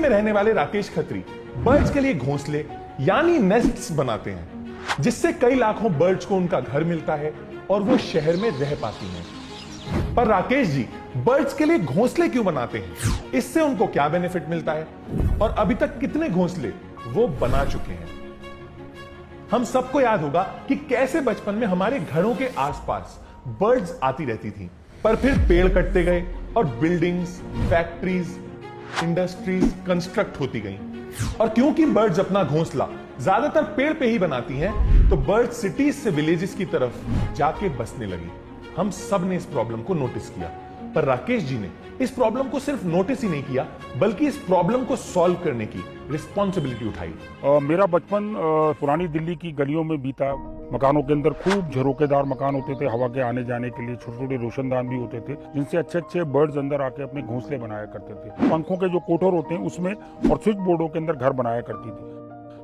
में रहने वाले राकेश खत्री बर्ड्स के लिए घोंसले यानी नेस्ट्स बनाते हैं, जिससे कई लाखों बर्ड्स को उनका घर मिलता है और वो शहर में रह पाती हैं। पर राकेश जी बर्ड्स के लिए घोंसले क्यों बनाते हैं? इससे उनको क्या बेनिफिट मिलता है और अभी तक कितने घोंसले वो बना चुके हैं? हम सबको याद होगा कि कैसे बचपन में हमारे घरों के आसपास बर्ड्स आती रहती थी, पर फिर पेड़ कटते गए और बिल्डिंग्स, फैक्ट्रीज, इंडस्ट्रीज कंस्ट्रक्ट होती गई। और क्योंकि बर्ड्स अपना घोंसला ज्यादातर पेड़ पे ही बनाती हैं, तो बर्ड सिटीज से विलेजेस की तरफ जाके बसने लगी। हम सब ने इस प्रॉब्लम को नोटिस किया, पर राकेश जी ने इस प्रॉब्लम को सिर्फ नोटिस ही नहीं किया, बल्कि इस प्रॉब्लम को सॉल्व करने की रिस्पॉन्सिबिलिटी उठाई। मेरा बचपन पुरानी दिल्ली की गलियों में बीता। मकानों के अंदर खूब झरोकेदार मकान होते थे, हवा के आने जाने के लिए छोटे छोटे रोशनदान भी होते थे, जिनसे अच्छे अच्छे बर्ड्स अंदर आके अपने घोंसले बनाया करते थे। पंखों के जो कोठर होते हैं उसमें और स्विच बोर्डों के अंदर घर बनाया करती थी।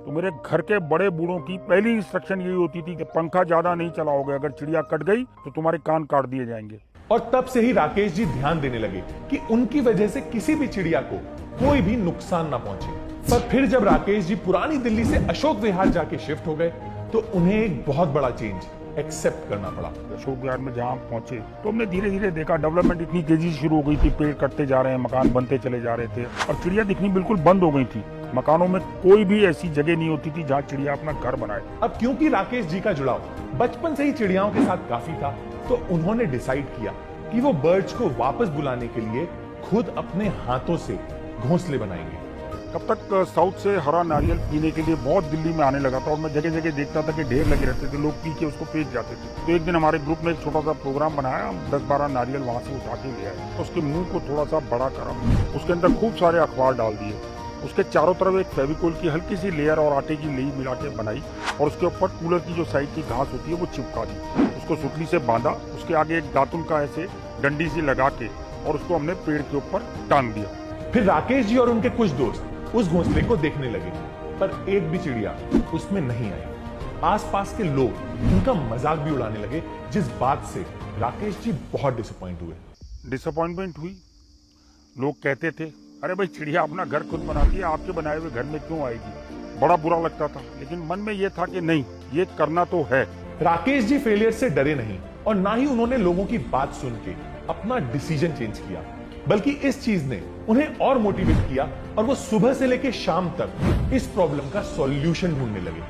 तो मेरे घर के बड़े बूढ़ों की पहली इंस्ट्रक्शन यही होती थी कि पंखा ज्यादा नहीं चलाओगे, अगर चिड़िया कट गई तो तुम्हारे कान काट दिए जाएंगे। और तब से ही राकेश जी ध्यान देने लगे कि उनकी वजह से किसी भी चिड़िया को कोई भी नुकसान ना पहुंचे। पर फिर जब राकेश जी पुरानी दिल्ली से अशोक विहार जाके शिफ्ट हो गए, तो उन्हें एक बहुत बड़ा चेंज एक्सेप्ट करना पड़ा। अशोक विहार में जहाँ पहुंचे तो हमने धीरे धीरे देखा डेवलपमेंट इतनी तेजी से शुरू हो गई थी, पेड़ कटते जा रहे हैं, मकान बनते चले जा रहे थे और चिड़िया दिखनी बिल्कुल बंद हो गई थी। मकानों में कोई भी ऐसी जगह नहीं होती थी जहाँ चिड़िया अपना घर बनाए। अब क्योंकि राकेश जी का जुड़ाव बचपन से ही चिड़ियाओं के साथ काफी था, तो उन्होंने डिसाइड किया कि वो बर्ड्स को वापस बुलाने के लिए खुद अपने हाथों से घोंसले बनाएंगे। तब तक साउथ से हरा नारियल पीने के लिए बहुत दिल्ली में आने लगा था और मैं जगह जगह देखता था कि ढेर लगे रहते थे, लोग पी के उसको फेंक जाते थे। तो एक दिन हमारे ग्रुप ने एक छोटा सा प्रोग्राम बनाया, हम 10-12 नारियल वहाँ से उठा के ले आए, तो उसके मुंह को थोड़ा सा बड़ा करा, उसके अंदर खूब सारे अखबार डाल दिए, उसके चारों तरफ एक फेविकोल की हल्की सी लेयर और आटे की लेई मिला के बनाई और उसके ऊपर कूलर की जो साइड की घास होती है वो चिपका दी, उसको सुतली से बांधा, उसके आगे एक दातुन का ऐसे डंडी सी लगा के और उसको हमने पेड़ के ऊपर टांग दिया। फिर राकेश जी और उनके कुछ दोस्त उस घोंसले को देखने लगे, पर एक भी चिड़िया उसमें नहीं आई। आसपास के लोग उनका मजाक भी उड़ाने लगे, जिस बात से राकेश जी बहुत डिसअपॉइंटमेंट हुई। लोग कहते थे, अरे भाई चिड़िया अपना घर खुद बनाती है, आपके बनाए हुए घर में क्यों आएगी? बड़ा बुरा लगता था, लेकिन मन में यह था कि नहीं, ये करना तो है। राकेश जी फेलियर से डरे नहीं और ना ही उन्होंने लोगों की बात सुन के अपना डिसीजन चेंज किया, बल्कि इस चीज ने उन्हें और मोटिवेट किया और वो सुबह से लेकर शाम तक इस प्रॉब्लम का सॉल्यूशन ढूंढने लगे।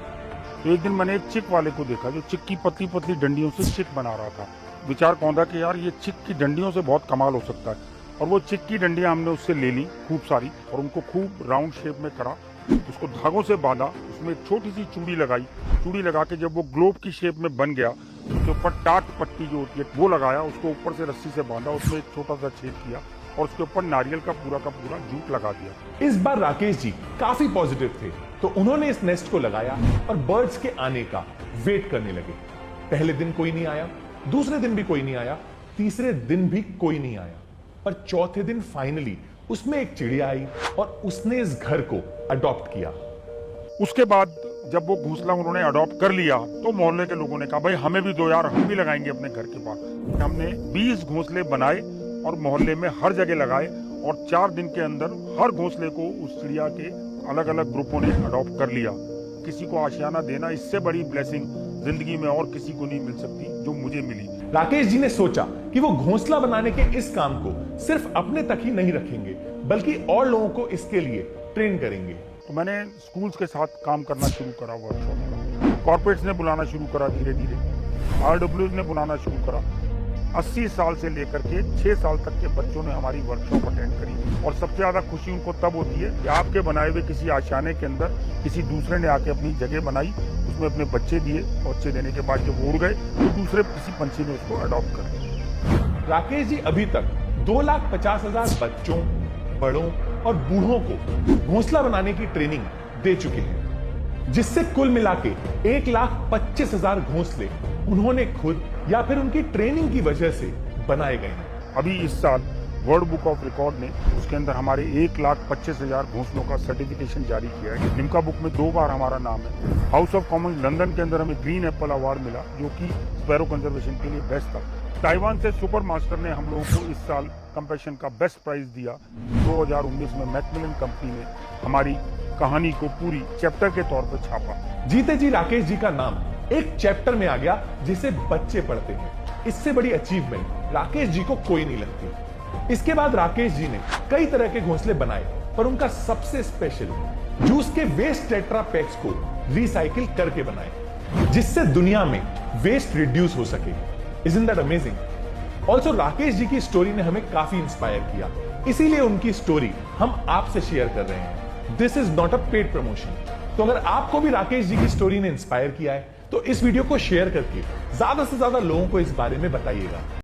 तो एक दिन मैंने एक चिक वाले को देखा जो चिक की पतली पतली डंडियों से चिक बना रहा था। विचार कौंधा कि यार ये चिक की डंडियों से बहुत कमाल हो सकता है, और वो चिक की डंडियां हमने उससे ले ली खूब सारी और उनको खूब राउंड शेप में करा, उसको धागों से बांधा, उसमें एक छोटी सी चूड़ी लगाई, चूड़ी लगा के जब वो ग्लोब की शेप में बन गया, उसके ऊपर टाट पट्टी जो होती है वो लगाया, उसको ऊपर से रस्सी से बांधा, उसमें एक छोटा सा छेद किया और उसके ऊपर नारियल का पूरा जूट लगा दिया। इस बार राकेश जी काफी पॉजिटिव थे, तो उन्होंने इस नेस्ट को लगाया और बर्ड्स के आने का वेट करने लगे। पहले दिन कोई नहीं आया, दूसरे दिन भी कोई नहीं आया, तीसरे दिन भी कोई नहीं आया, पर चौथे दिन फाइनली उसमें एक चिड़िया आई और उसने इस घर को अडॉप्ट किया। उसके बाद जब वो घोंसला उन्होंने अडॉप्ट कर लिया तो मोहल्ले के लोगों ने कहा, भाई हमें भी दो यार, हम भी लगाएंगे अपने घर के पास। हमने 20 घोंसले बनाए और मोहल्ले में हर जगह लगाए और 4 दिन के अंदर हर घोंसले को उस चिड़िया के अलग अलग ग्रुपों ने अडॉप्ट कर लिया। किसी को आशियाना देना, इससे बड़ी ब्लेसिंग जिंदगी में और किसी को नहीं मिल सकती जो मुझे मिली। राकेश जी ने सोचा कि वो घोंसला बनाने के इस काम को सिर्फ अपने तक ही नहीं रखेंगे, बल्कि और लोगों को इसके लिए ट्रेन करेंगे। तो मैंने स्कूल्स के साथ काम करना शुरू करा, वर्कशॉप, कॉर्पोरेट्स ने बुलाना शुरू करा, धीरे धीरे RWs ने बुलाना शुरू करा। 80 साल से लेकर के 6 साल तक के बच्चों ने हमारी वर्कशॉप अटेंड करी और सबसे ज्यादा खुशी उनको तब होती है कि आपके बनाए हुए किसी आशियाने के अंदर किसी दूसरे ने आके अपनी जगह बनाई, उसमें अपने बच्चे दिए, बच्चे देने के बाद जब उड़ गए तो दूसरे किसी पंछी ने उसको अडॉप्ट कर लिया। राकेश जी अभी तक 2,50,000 बच्चों, बड़ों और बूढ़ों को घोंसला बनाने की ट्रेनिंग दे चुके हैं, जिससे कुल मिला के 1,25,000 घोंसले उन्होंने खुद या फिर उनकी ट्रेनिंग की वजह से बनाए गए हैं। अभी इस साल वर्ल्ड बुक ऑफ रिकॉर्ड ने उसके अंदर हमारे 1,25,000 घोंसलों का सर्टिफिकेशन जारी किया है। लिम्का बुक में 2 बार हमारा नाम है। हाउस ऑफ कॉमन्स लंदन के अंदर हमें ग्रीन एप्पल अवार्ड मिला, जो कि स्पैरो कंजर्वेशन के लिए बेस्ट था। ताइवान से सुपर मास्टर ने हम लोगों को इस साल कंपैशन का बेस्ट प्राइज दिया। 2019 में मैकमिलन कंपनी ने हमारी कहानी को पूरी चैप्टर के तौर पर छापा। जीते जी राकेश जी का नाम एक चैप्टर में आ गया जिसे बच्चे पढ़ते हैं। इससे बड़ी अचीवमेंट राकेश जी को कोई नहीं लगती। इसके बाद राकेश जी ने कई तरह के घोंसले बनाए, पर उनका सबसे स्पेशल जूस के वेस्ट टेट्रा पैक्स को रिसाइकिल करके बनाए, जिससे दुनिया में वेस्ट रिड्यूस हो सके। Isn't that amazing? Also Rakesh ji की स्टोरी ने हमें काफी इंस्पायर किया, इसीलिए उनकी स्टोरी हम आपसे शेयर कर रहे हैं। This is not a paid promotion. तो अगर आपको भी राकेश जी की स्टोरी ने इंस्पायर किया है तो इस वीडियो को शेयर करके ज्यादा से ज्यादा लोगों को इस बारे में बताइएगा।